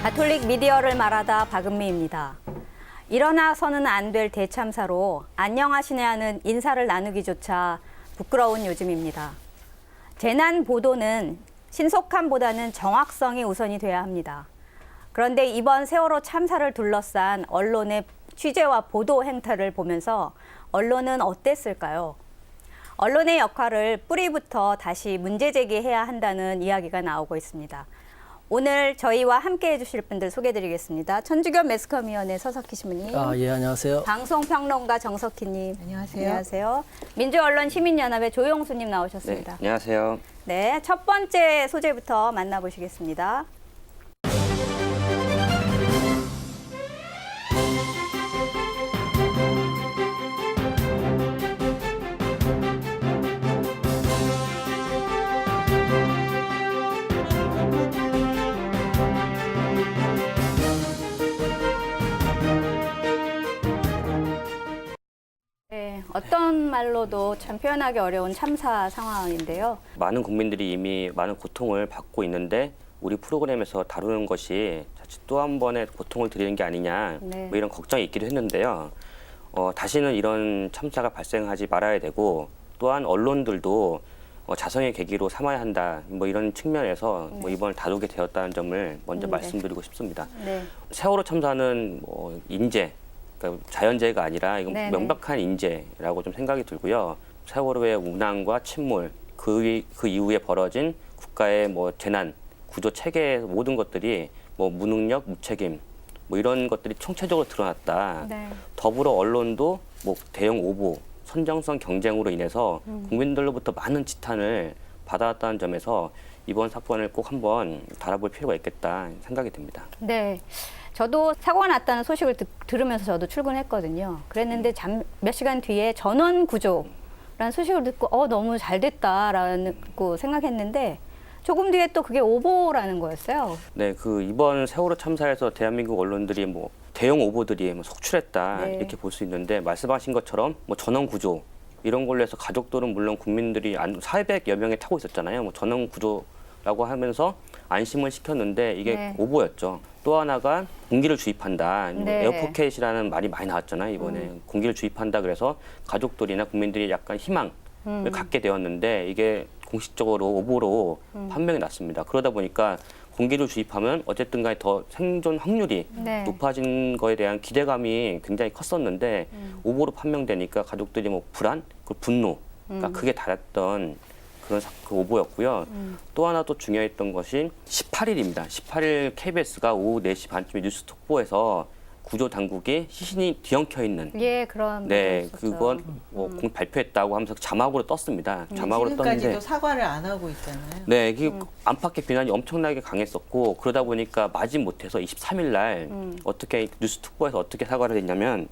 가톨릭 미디어를 말하다 박은미입니다. 일어나서는 안 될 대참사로 안녕하시네 하는 인사를 나누기조차 부끄러운 요즘입니다. 재난 보도는 신속함보다는 정확성이 우선이 돼야 합니다. 그런데 이번 세월호 참사를 둘러싼 언론의 취재와 보도 행태를 보면서 언론은 어땠을까요? 언론의 역할을 뿌리부터 다시 문제 제기해야 한다는 이야기가 나오고 있습니다. 오늘 저희와 함께 해주실 분들 소개해드리겠습니다. 천주교 매스컴위원회 서석희 신부님. 예, 안녕하세요. 방송평론가 정석희님. 안녕하세요. 안녕하세요. 민주언론시민연합의 조용수님 나오셨습니다. 네, 안녕하세요. 네, 첫 번째 소재부터 만나보시겠습니다. 네, 어떤 말로도 참 표현하기 어려운 참사 상황인데요. 많은 국민들이 이미 많은 고통을 받고 있는데 우리 프로그램에서 다루는 것이 자칫 또 한 번의 고통을 드리는 게 아니냐 네. 뭐 이런 걱정이 있기도 했는데요. 다시는 이런 참사가 발생하지 말아야 되고 또한 언론들도 자성의 계기로 삼아야 한다 뭐 이런 측면에서 뭐 이번을 다루게 되었다는 점을 먼저 네. 말씀드리고 싶습니다. 네, 세월호 참사는 뭐 인재, 그러니까 자연재해가 아니라 이건 네네. 명백한 인재라고 좀 생각이 들고요. 세월호의 운항과 침몰, 그 이후에 벌어진 국가의 뭐 재난, 구조 체계 모든 것들이 뭐 무능력, 무책임 뭐 이런 것들이 총체적으로 드러났다. 네. 더불어 언론도 뭐 대형 오보, 선정성 경쟁으로 인해서 국민들로부터 많은 지탄을 받아왔다는 점에서 이번 사건을 꼭 한번 달아볼 필요가 있겠다 생각이 듭니다. 네. 저도 사고가 났다는 소식을 들으면서 저도 출근했거든요. 그랬는데 몇 시간 뒤에 전원 구조라는 소식을 듣고 너무 잘 됐다라고 생각했는데 조금 뒤에 또 그게 오보라는 거였어요. 네, 그 이번 세월호 참사에서 대한민국 언론들이 뭐 대형 오보들이 뭐 속출했다 네. 이렇게 볼 수 있는데 말씀하신 것처럼 뭐 전원 구조 이런 걸로 해서 가족들은 물론 국민들이 400여 명이 타고 있었잖아요. 뭐 전원 구조라고 하면서 안심을 시켰는데 이게 네. 오보였죠. 또 하나가 공기를 주입한다. 네. 에어포켓이라는 말이 많이 나왔잖아요. 이번에 공기를 주입한다 그래서 가족들이나 국민들이 약간 희망을 갖게 되었는데 이게 공식적으로 오보로 판명이 났습니다. 그러다 보니까 공기를 주입하면 어쨌든 간에 더 생존 확률이 네. 높아진 거에 대한 기대감이 굉장히 컸었는데 오보로 판명되니까 가족들이 뭐 불안, 그리고 분노, 그러니까 그게 달했던 그런 그 오보였고요. 또 하나 또 중요했던 것이 18일입니다. 18일 KBS가 오후 4시 반쯤에 뉴스 속보에서 구조 당국이 시신이 뒤엉켜 있는 예, 그런. 네, 있었죠. 그건 발표했다고 하면서 자막으로 떴습니다. 자막으로 지금까지도 떴는데 사과를 안 하고 있잖아요. 네, 이게 안팎의 비난이 엄청나게 강했었고 그러다 보니까 마지못해서 23일 날 어떻게 뉴스 특보에서 어떻게 사과를 했냐면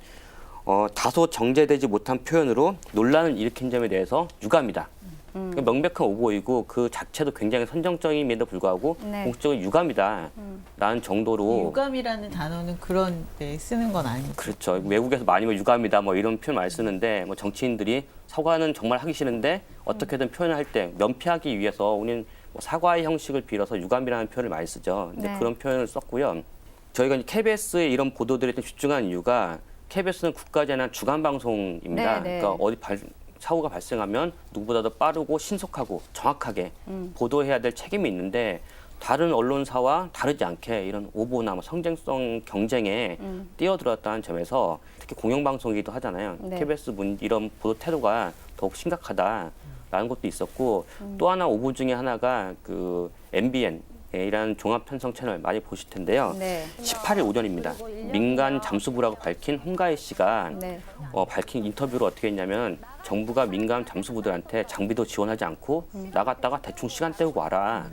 다소 정제되지 못한 표현으로 논란을 일으킨 점에 대해서 유감이다. 그러니까 명백한 오보이고 그 자체도 굉장히 선정적임에도 불구하고 네. 공식적인 유감이다. 라는 정도로 유감이라는 단어는 그런 데 쓰는 건 아니죠. 그렇죠. 외국에서 많이 뭐 유감이다 뭐 이런 표현 많이 쓰는데 뭐 정치인들이 사과는 정말 하기 싫은데 어떻게든 표현을 할 때 면피하기 위해서 우리는 뭐 사과의 형식을 빌어서 유감이라는 표현을 많이 쓰죠. 근데 네. 그런 표현을 썼고요. 저희가 KBS의 이런 보도들에 좀 집중한 이유가 KBS는 국가재난 주간 방송입니다. 네, 네. 그러니까 사고가 발생하면 누구보다도 빠르고 신속하고 정확하게 보도해야 될 책임이 있는데 다른 언론사와 다르지 않게 이런 오보나 뭐 성쟁성 경쟁에 뛰어들었다는 점에서 특히 공영방송이기도 하잖아요. 네. KBS 이런 보도 태도가 더욱 심각하다라는 것도 있었고 또 하나 오보 중에 하나가 그 MBN 이라는 종합 편성 채널 많이 보실 텐데요. 네. 18일 오전입니다. 민간 잠수부라고 밝힌 홍가희 씨가 네. 밝힌 인터뷰로 어떻게 했냐면 정부가 민간 잠수부들한테 장비도 지원하지 않고 나갔다가 대충 시간 때우고 와라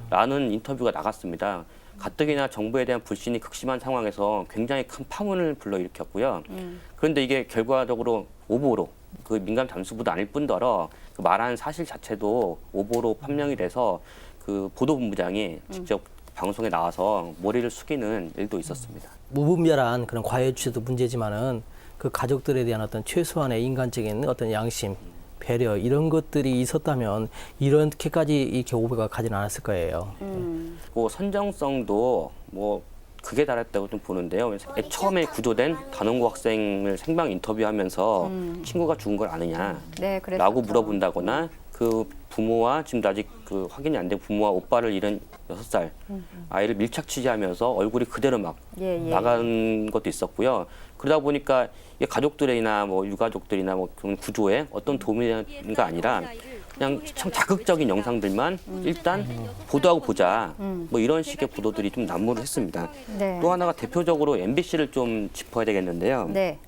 라는 인터뷰가 나갔습니다. 가뜩이나 정부에 대한 불신이 극심한 상황에서 굉장히 큰 파문을 불러일으켰고요. 그런데 이게 결과적으로 오보로 그 민간 잠수부도 아닐 뿐더러 그 말한 사실 자체도 오보로 판명이 돼서 그 보도본부장이 직접 방송에 나와서 머리를 숙이는 일도 있었습니다. 무분별한 그런 과외 취재도 문제지만은 그 가족들에 대한 어떤 최소한의 인간적인 어떤 양심, 배려 이런 것들이 있었다면 이렇게까지 이렇게 오보가 가지는 않았을 거예요. 그 선정성도 뭐 극에 달했다고 좀 보는데요. 처음에 구조된 단원고 학생을 생방 인터뷰하면서 친구가 죽은 걸 아느냐? 네, 그랬었죠. 라고 물어본다거나 그 부모와 지금 아직 그 확인이 안 된 부모와 오빠를 잃은 6살 아이를 밀착 취재하면서 얼굴이 그대로 막 예. 나간 것도 있었고요. 그러다 보니까 이게 가족들이나 뭐 유가족들이나 뭐 그런 구조에 어떤 도움이가 아니라 그냥 참 자극적인 영상들만 일단 보도하고 보자 뭐 이런 식의 보도들이 좀 난무를 했습니다. 네. 또 하나가 대표적으로 MBC를 좀 짚어야 되겠는데요. 네.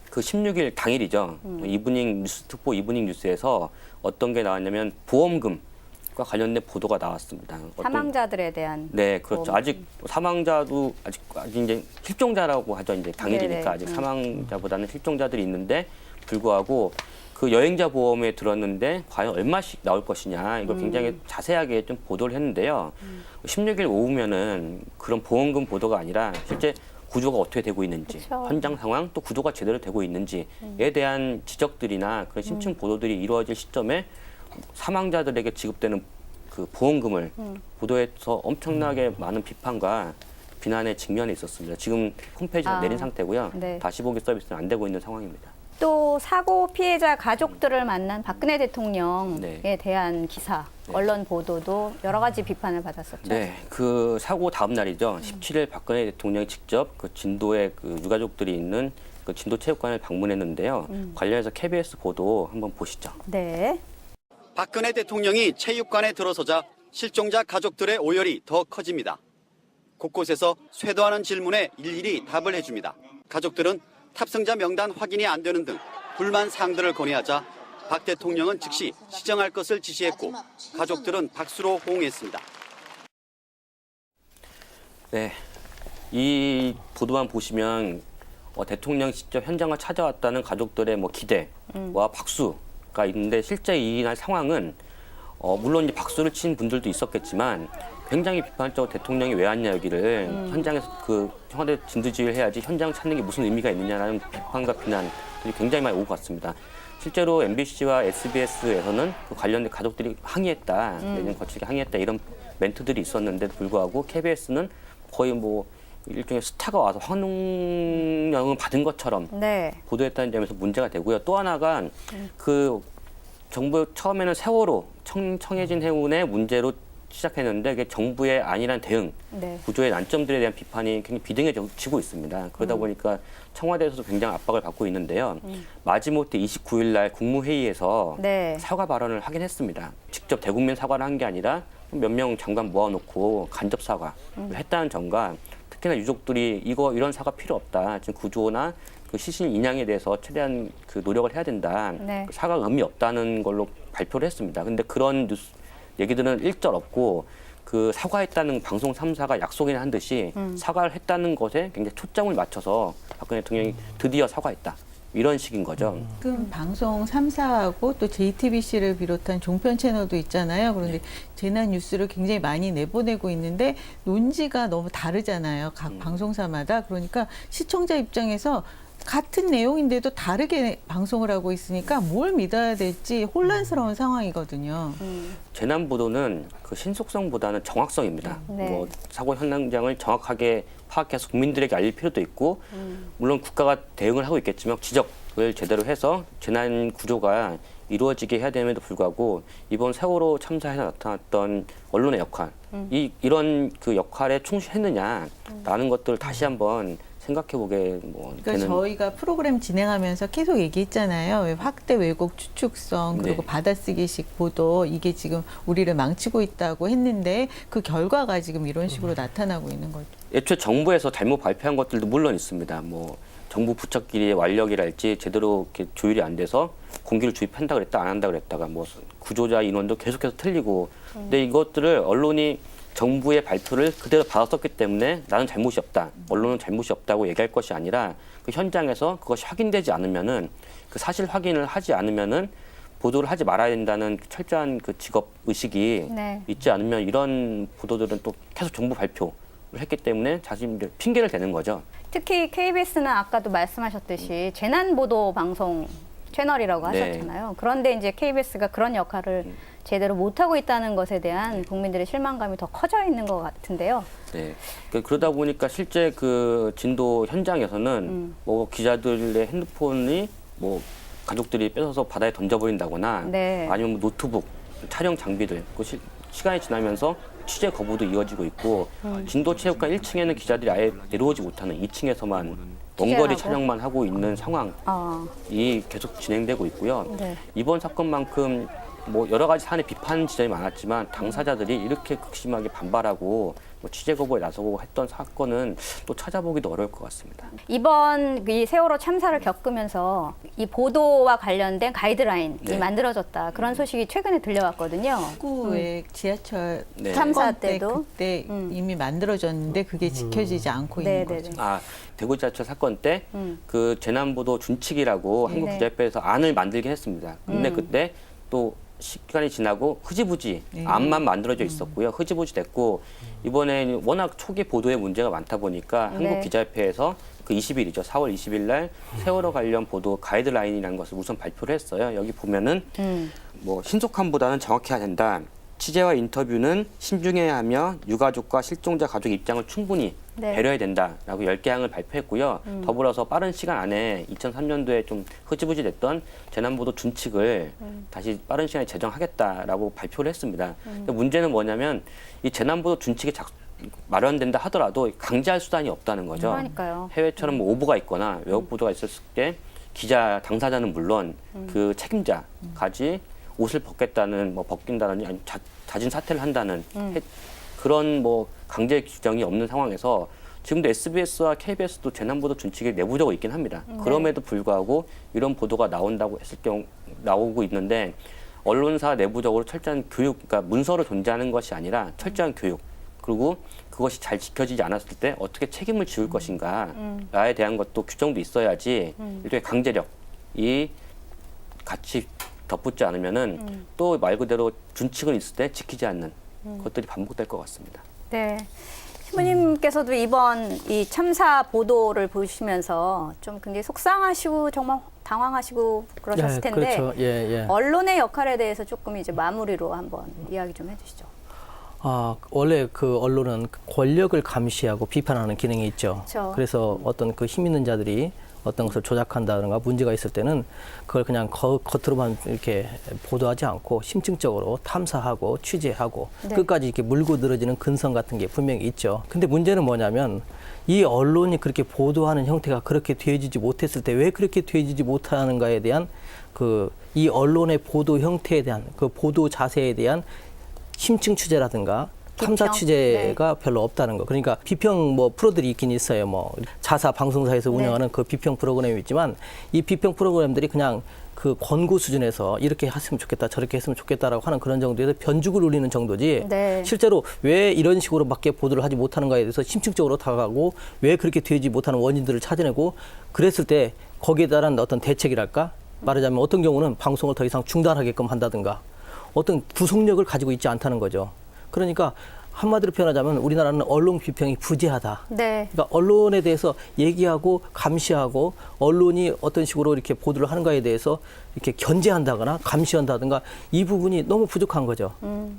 그 16일 당일이죠. 이브닝 뉴스 특보 이브닝 뉴스에서 어떤 게 나왔냐면 보험금과 관련된 보도가 나왔습니다. 사망자들에 대한 네, 그렇죠. 보험금. 아직 사망자도 아직 이제 실종자라고 하죠. 이제 당일이니까 네네. 아직 사망자보다는 실종자들이 있는데 불구하고 그 여행자 보험에 들었는데 과연 얼마씩 나올 것이냐 이걸 굉장히 자세하게 좀 보도를 했는데요. 16일 오후면은 그런 보험금 보도가 아니라 실제 구조가 어떻게 되고 있는지, 그쵸. 현장 상황 또 구조가 제대로 되고 있는지에 대한 지적들이나 그런 심층 보도들이 이루어질 시점에 사망자들에게 지급되는 그 보험금을 보도해서 엄청나게 많은 비판과 비난의 직면에 있었습니다. 지금 홈페이지가 내린 상태고요. 네. 다시 보기 서비스는 안 되고 있는 상황입니다. 또 사고 피해자 가족들을 만난 박근혜 대통령에 네. 대한 기사, 언론 보도도 여러 가지 비판을 받았었죠. 네, 그 사고 다음 날이죠. 17일 박근혜 대통령이 직접 그 진도에 그 유가족들이 있는 그 진도 체육관을 방문했는데요. 관련해서 KBS 보도 한번 보시죠. 네. 박근혜 대통령이 체육관에 들어서자 실종자 가족들의 오열이 더 커집니다. 곳곳에서 쇄도하는 질문에 일일이 답을 해줍니다. 가족들은 탑승자 명단 확인이 안 되는 등 불만 사항들을 건의하자 박 대통령은 즉시 시정할 것을 지시했고 가족들은 박수로 호응했습니다. 네, 이 보도만 보시면 대통령이 직접 현장을 찾아왔다는 가족들의 뭐 기대와 박수가 있는데 실제 이날 상황은 물론 이제 박수를 친 분들도 있었겠지만 굉장히 비판적으로 대통령이 왜 왔냐 여기를 현장에서 그 청와대 진두지휘를 해야지 현장 찾는 게 무슨 의미가 있느냐라는 비판과 비난들이 굉장히 많이 오고 갔습니다. 실제로 MBC와 SBS에서는 그 관련된 가족들이 항의했다, 내년 거칠게 항의했다 이런 멘트들이 있었는데도 불구하고 KBS는 거의 뭐 일종의 스타가 와서 환영을 받은 것처럼 네. 보도했다는 점에서 문제가 되고요. 또 하나가 그 정부 처음에는 세월호 청해진 해운의 문제로 시작했는데 그게 정부의 안일한 대응, 네. 구조의 난점들에 대한 비판이 굉장히 비등해지고 있습니다. 그러다 보니까 청와대에서도 굉장히 압박을 받고 있는데요. 마지못해 29일 날 국무회의에서 네. 사과 발언을 하긴 했습니다. 직접 대국민 사과를 한 게 아니라 몇 명 장관 모아놓고 간접 사과를 했다는 점과 특히나 유족들이 이런 사과 필요 없다. 지금 구조나 그 시신 인양에 대해서 최대한 그 노력을 해야 된다. 네. 사과 의미 없다는 걸로 발표를 했습니다. 근데 그런 뉴스 얘기들은 일절 없고 그 사과했다는 방송 3사가 약속이나 한 듯이 사과를 했다는 것에 굉장히 초점을 맞춰서 박근혜 대통령이 드디어 사과했다. 이런 식인 거죠. 지금 방송 3사하고 또 JTBC를 비롯한 종편 채널도 있잖아요. 그런데 재난 뉴스를 굉장히 많이 내보내고 있는데 논지가 너무 다르잖아요. 각 방송사마다. 그러니까 시청자 입장에서 같은 내용인데도 다르게 방송을 하고 있으니까 뭘 믿어야 될지 혼란스러운 상황이거든요. 재난 보도는 그 신속성보다는 정확성입니다. 네. 뭐 사고 현장을 정확하게 파악해서 국민들에게 알릴 필요도 있고, 물론 국가가 대응을 하고 있겠지만 지적을 제대로 해서 재난 구조가 이루어지게 해야 됨에도 불구하고 이번 세월호 참사에서 나타났던 언론의 역할, 이런 그 역할에 충실했느냐라는 것들을 다시 한번 생각해보게 그러니까 되는. 저희가 프로그램 진행하면서 계속 얘기했잖아요. 왜 확대 왜곡 추측성 그리고 네. 받아쓰기식 보도 이게 지금 우리를 망치고 있다고 했는데 그 결과가 지금 이런 식으로 나타나고 있는 거죠. 애초에 정부에서 잘못 발표한 것들도 물론 있습니다. 뭐 정부 부처끼리의 완력이랄지 제대로 이렇게 조율이 안 돼서 공기를 주입한다 그랬다 안 한다 그랬다가 뭐 구조자 인원도 계속해서 틀리고 근데 이것들을 언론이 정부의 발표를 그대로 받았었기 때문에 나는 잘못이 없다, 언론은 잘못이 없다고 얘기할 것이 아니라 그 현장에서 그것이 확인되지 않으면은 그 사실 확인을 하지 않으면은 보도를 하지 말아야 된다는 철저한 그 직업 의식이 네. 있지 않으면 이런 보도들은 또 계속 정부 발표를 했기 때문에 자신들 핑계를 대는 거죠. 특히 KBS는 아까도 말씀하셨듯이 재난 보도 방송 채널이라고 네. 하셨잖아요. 그런데 이제 KBS가 그런 역할을 제대로 못하고 있다는 것에 대한 국민들의 실망감이 더 커져 있는 것 같은데요. 네. 그러다 보니까 실제 그 진도 현장에서는 뭐 기자들의 핸드폰이 뭐 가족들이 뺏어서 바다에 던져버린다거나 네. 아니면 뭐 노트북, 촬영 장비들 시간이 지나면서 취재 거부도 이어지고 있고 진도 체육관 1층에는 기자들이 아예 내려오지 못하는 2층에서만 원거리 취재하고? 촬영만 하고 있는 상황이 계속 진행되고 있고요. 네. 이번 사건만큼 뭐 여러 가지 사안의 비판 지점이 많았지만 당사자들이 이렇게 극심하게 반발하고 뭐 취재 거부에 나서고 했던 사건은 또 찾아보기도 어려울 것 같습니다. 이번 이 세월호 참사를 겪으면서 이 보도와 관련된 가이드라인이 네. 만들어졌다. 그런 소식이 최근에 들려왔거든요. 구의 지하철 네. 참사 사건 때 때도? 그때 이미 만들어졌는데 그게 지켜지지 않고 있는 네, 거죠. 네, 네. 대구 지하철 사건 때 그 재난보도 준칙이라고 네. 한국기자협회에서 안을 만들긴 했습니다. 근데 그때 또 시간이 지나고 흐지부지 안만 만들어져 있었고요. 흐지부지 됐고 이번에 워낙 초기 보도에 문제가 많다 보니까 네. 한국기자협회에서 그 20일이죠. 4월 20일 날 세월호 관련 보도 가이드라인이라는 것을 우선 발표를 했어요. 여기 보면은 뭐 신속함보다는 정확해야 된다. 취재와 인터뷰는 신중해야 하며 유가족과 실종자 가족 입장을 충분히 네. 배려해야 된다라고 10개항을 발표했고요. 더불어서 빠른 시간 안에 2003년도에 좀 흐지부지 됐던 재난보도 준칙을 다시 빠른 시간에 제정하겠다라고 발표를 했습니다. 근데 문제는 뭐냐면 이 재난보도 준칙이 마련된다 하더라도 강제할 수단이 없다는 거죠. 그러니까요. 해외처럼 뭐 오보가 있거나 외국 보도가 있었을 때 기자 당사자는 물론 그 책임자까지 옷을 벗겠다는 뭐 벗긴다든지 아니 자진 사퇴를 한다는 그런 뭐 강제 규정이 없는 상황에서 지금도 SBS와 KBS도 재난보도 준칙이 내부적으로 있긴 합니다. 그럼에도 불구하고 이런 보도가 나온다고 했을 경우 나오고 있는데 언론사 내부적으로 철저한 교육, 그러니까 문서로 존재하는 것이 아니라 철저한 교육 그리고 그것이 잘 지켜지지 않았을 때 어떻게 책임을 지울 것인가에 대한 것도 규정도 있어야지 일종의 강제력이 같이 덧붙지 않으면은 또 말 그대로 준칙은 있을 때 지키지 않는 것들이 반복될 것 같습니다. 네. 신부님께서도 이번 이 참사 보도를 보시면서 좀 굉장히 속상하시고 정말 당황하시고 그러셨을 텐데 그렇죠. 예. 언론의 역할에 대해서 조금 이제 마무리로 한번 이야기 좀 해주시죠. 원래 그 언론은 권력을 감시하고 비판하는 기능이 있죠. 그렇죠. 그래서 어떤 그 힘 있는 자들이 어떤 것을 조작한다든가 문제가 있을 때는 그걸 그냥 겉으로만 이렇게 보도하지 않고 심층적으로 탐사하고 취재하고 네. 끝까지 이렇게 물고 늘어지는 근성 같은 게 분명히 있죠. 근데 문제는 뭐냐면 이 언론이 그렇게 보도하는 형태가 그렇게 되어지지 못했을 때 왜 그렇게 되어지지 못하는가에 대한 이 언론의 보도 형태에 대한 그 보도 자세에 대한 심층 취재라든가 탐사 비평? 취재가 별로 없다는 거. 그러니까 비평 뭐 프로들이 있긴 있어요. 뭐 자사 방송사에서 운영하는 그 비평 프로그램이 있지만 이 비평 프로그램들이 그냥 그 권고 수준에서 이렇게 했으면 좋겠다, 저렇게 했으면 좋겠다라고 하는 그런 정도에서 변죽을 울리는 정도지. 네. 실제로 왜 이런 식으로밖에 보도를 하지 못하는가에 대해서 심층적으로 다가가고 왜 그렇게 되지 못하는 원인들을 찾아내고 그랬을 때 거기에 따른 어떤 대책이랄까? 말하자면 어떤 경우는 방송을 더 이상 중단하게끔 한다든가 어떤 구속력을 가지고 있지 않다는 거죠. 그러니까 한마디로 표현하자면 우리나라는 언론 비평이 부재하다. 네. 그러니까 언론에 대해서 얘기하고 감시하고 언론이 어떤 식으로 이렇게 보도를 하는가에 대해서 이렇게 견제한다거나 감시한다든가 이 부분이 너무 부족한 거죠.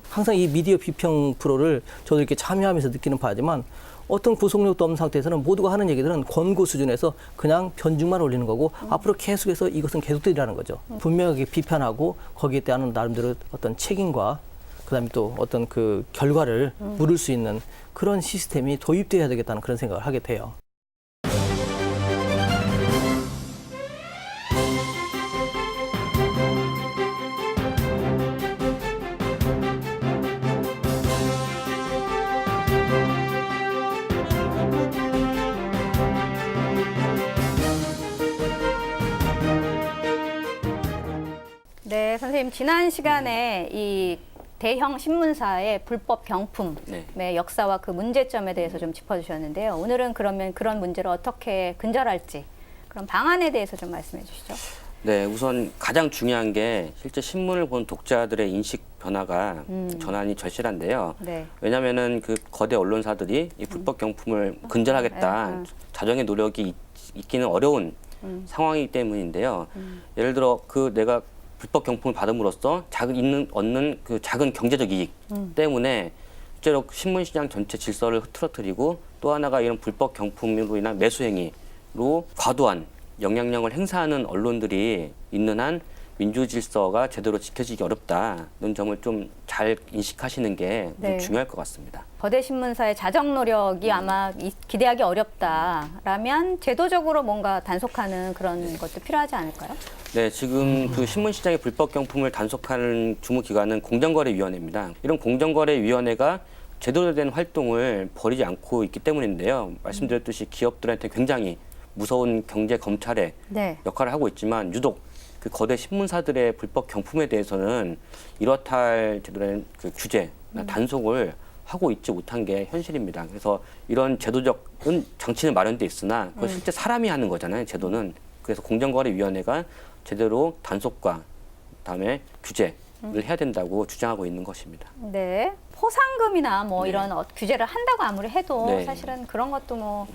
항상 이 미디어 비평 프로를 저도 이렇게 참여하면서 느끼는 바지만 어떤 구속력도 없는 상태에서는 모두가 하는 얘기들은 권고 수준에서 그냥 변죽만 올리는 거고 앞으로 계속해서 이것은 계속되리라는 거죠. 분명하게 비판하고 거기에 대한 나름대로 어떤 책임과 그다음에 또 어떤 그 결과를 물을 수 있는 그런 시스템이 도입돼야 되겠다는 그런 생각을 하게 돼요. 네, 선생님 지난 시간에 이 대형 신문사의 불법 경품의 네. 역사와 그 문제점에 대해서 좀 짚어주셨는데요. 오늘은 그러면 그런 문제를 어떻게 근절할지 그런 방안에 대해서 좀 말씀해 주시죠. 네, 우선 가장 중요한 게 실제 신문을 본 독자들의 인식 변화가 전환이 절실한데요. 네. 왜냐하면은 그 거대 언론사들이 이 불법 경품을 근절하겠다 자정의 노력이 있기는 어려운 상황이기 때문인데요. 예를 들어 내가 불법 경품을 받음으로써 얻는 그 작은 경제적 이익 때문에 실제로 신문 시장 전체 질서를 흐트러뜨리고, 또 하나가 이런 불법 경품으로 인한 매수 행위로 과도한 영향력을 행사하는 언론들이 있는 한 민주 질서가 제대로 지켜지기 어렵다는 점을 좀 잘 인식하시는 게 네. 중요할 것 같습니다. 거대 신문사의 자정 노력이 아마 기대하기 어렵다라면 제도적으로 뭔가 단속하는 그런 것도 필요하지 않을까요? 네, 지금 그 신문 시장의 불법 경품을 단속하는 주무기관은 공정거래위원회입니다. 이런 공정거래위원회가 제대로 된 활동을 벌이지 않고 있기 때문인데요. 말씀드렸듯이 기업들한테 굉장히 무서운 경제 검찰의 네. 역할을 하고 있지만, 유독 그 거대 신문사들의 불법 경품에 대해서는 이렇다 할 제대로 된 그 규제나 단속을 하고 있지 못한 게 현실입니다. 그래서 이런 제도적인 장치는 마련돼 있으나 그건 실제 사람이 하는 거잖아요, 제도는. 그래서 공정거래위원회가 제대로 단속과 그다음에 규제를 해야 된다고 주장하고 있는 것입니다. 네. 포상금이나 뭐 네. 이런 기재를 한다고 아무리 해도 네. 사실은 그런 것도 뭐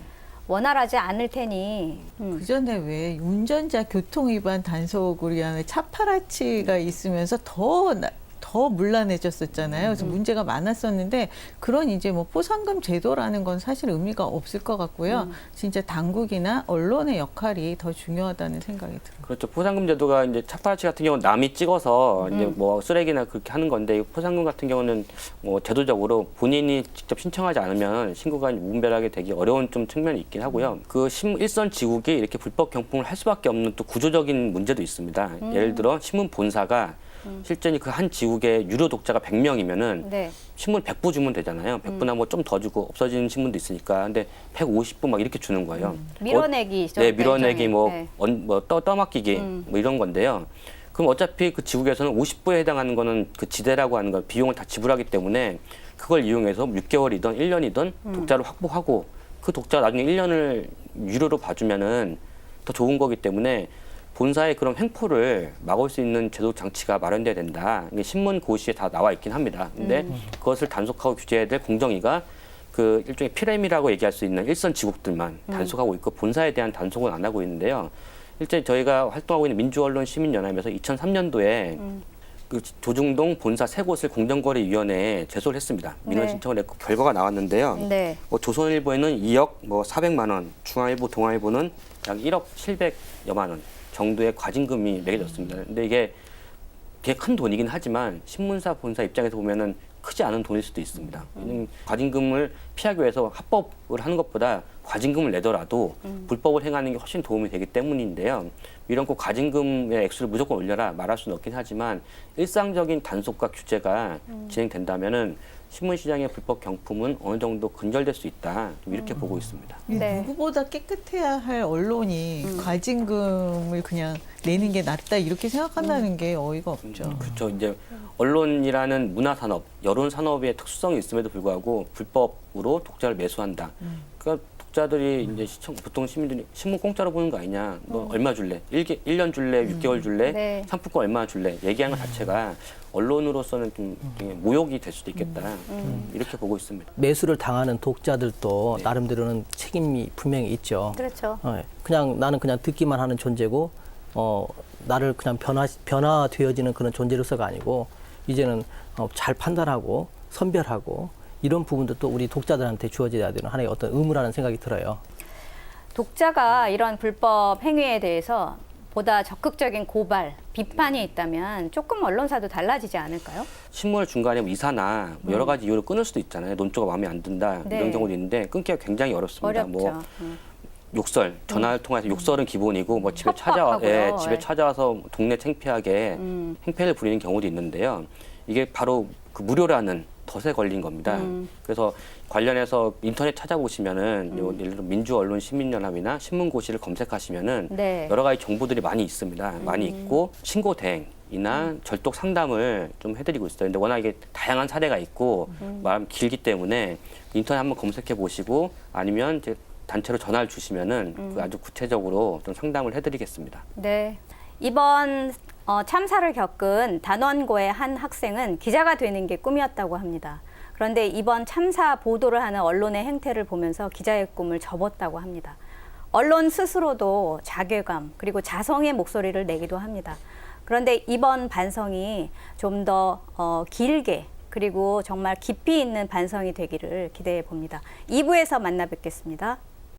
원활하지 않을 테니. 그 전에 왜 운전자 교통위반 단속을 위한 차파라치가 있으면서 더 문란해졌었잖아요. 그래서 문제가 많았었는데, 그런 이제 뭐 포상금 제도라는 건 사실 의미가 없을 것 같고요. 진짜 당국이나 언론의 역할이 더 중요하다는 생각이 들어요. 그렇죠. 포상금 제도가 이제 차파라치 같은 경우는 남이 찍어서 이제 뭐 쓰레기나 그렇게 하는 건데, 포상금 같은 경우는 뭐 제도적으로 본인이 직접 신청하지 않으면 신고가 무분별하게 되기 어려운 좀 측면이 있긴 하고요. 그 일선 지국이 이렇게 불법 경품을 할 수밖에 없는 또 구조적인 문제도 있습니다. 예를 들어 신문 본사가 실제 그 한 지국의 유료 독자가 100명이면은 네. 신문 100부 주면 되잖아요. 100부나 뭐 좀 더 주고 없어지는 신문도 있으니까. 근데 150부 막 이렇게 주는 거예요. 밀어내기죠. 네, 밀어내기 일종의. 뭐 떠맡기기 뭐 이런 건데요. 그럼 어차피 그 지국에서는 50부에 해당하는 거는 그 지대라고 하는 거 비용을 다 지불하기 때문에 그걸 이용해서 6개월이든 1년이든 독자를 확보하고, 그 독자가 나중에 1년을 유료로 봐주면은 더 좋은 거기 때문에 본사의 그런 횡포를 막을 수 있는 제도 장치가 마련돼야 된다. 이게 신문 고시에 다 나와 있긴 합니다. 근데 그것을 단속하고 규제해야 될 공정위가 그 일종의 피레미라고 얘기할 수 있는 일선 지국들만 단속하고 있고, 본사에 대한 단속은 안 하고 있는데요. 실제 저희가 활동하고 있는 민주언론시민연합에서 2003년도에 그 조중동 본사 3곳을 공정거래위원회에 제소를 했습니다. 민원 네. 신청을 했고 결과가 나왔는데요. 네. 뭐 조선일보에는 2억 뭐 400만 원, 중앙일보, 동아일보는 약 1억 700여만 원 정도의 과징금이 매겨졌습니다. 근데 이게 되게 큰 돈이긴 하지만 신문사 본사 입장에서 보면은 크지 않은 돈일 수도 있습니다. 과징금을 피하기 위해서 합법을 하는 것보다 과징금을 내더라도 불법을 행하는 게 훨씬 도움이 되기 때문인데요. 이런 꼭 과징금의 액수를 무조건 올려라 말할 수는 없긴 하지만, 일상적인 단속과 규제가 진행된다면은 신문 시장의 불법 경품은 어느 정도 근절될 수 있다, 이렇게 보고 있습니다. 네. 누구보다 깨끗해야 할 언론이 과징금을 그냥 내는 게 낫다 이렇게 생각한다는 게 어이가 없죠. 그렇죠. 이제 언론이라는 문화산업, 여론산업의 특수성이 있음에도 불구하고 불법으로 독자를 매수한다. 그러니까 독자들이 이제 보통 시민들이 신문 공짜로 보는 거 아니냐, 너 얼마 줄래? 1년 줄래? 6개월 줄래? 네. 상품권 얼마 줄래? 얘기하는 것 자체가 언론으로서는 좀 모욕이 될 수도 있겠다. 이렇게 보고 있습니다. 매수를 당하는 독자들도 나름대로는 책임이 분명히 있죠. 그렇죠. 그냥 나는 그냥 듣기만 하는 존재고, 나를 그냥 변화되어지는 그런 존재로서가 아니고, 이제는 잘 판단하고 선별하고 이런 부분도 우리 독자들한테 주어져야 되는 하나의 어떤 의무라는 생각이 들어요. 독자가 이런 불법 행위에 대해서 보다 적극적인 고발, 비판이 있다면 조금 언론사도 달라지지 않을까요? 신문을 중간에 뭐 이사나 뭐 여러 가지 이유로 끊을 수도 있잖아요. 논조가 마음에 안 든다, 네. 이런 경우도 있는데 끊기가 굉장히 어렵습니다. 어렵죠. 뭐 욕설, 전화를 통해서 욕설은 기본이고, 뭐 집에 협박하고요. 집에 네. 찾아와서 동네 창피하게 행패를 부리는 경우도 있는데요. 이게 바로 그 무료라는 덫에 걸린 겁니다. 그래서 관련해서 인터넷 찾아보시면은 예를 들어 민주언론시민연합이나 신문고시를 검색하시면은 네. 여러 가지 정보들이 많이 있습니다. 많이 있고 신고 대행이나 절독 상담을 좀 해드리고 있어요. 근데 워낙 이게 다양한 사례가 있고 말 길기 때문에 인터넷 한번 검색해 보시고, 아니면 이제 단체로 전화를 주시면은 그 아주 구체적으로 좀 상담을 해드리겠습니다. 네. 이번 참사를 겪은 단원고의 한 학생은 기자가 되는 게 꿈이었다고 합니다. 그런데 이번 참사 보도를 하는 언론의 행태를 보면서 기자의 꿈을 접었다고 합니다. 언론 스스로도 자괴감 그리고 자성의 목소리를 내기도 합니다. 그런데 이번 반성이 좀 더 길게 그리고 정말 깊이 있는 반성이 되기를 기대해 봅니다. 2부에서 만나 뵙겠습니다.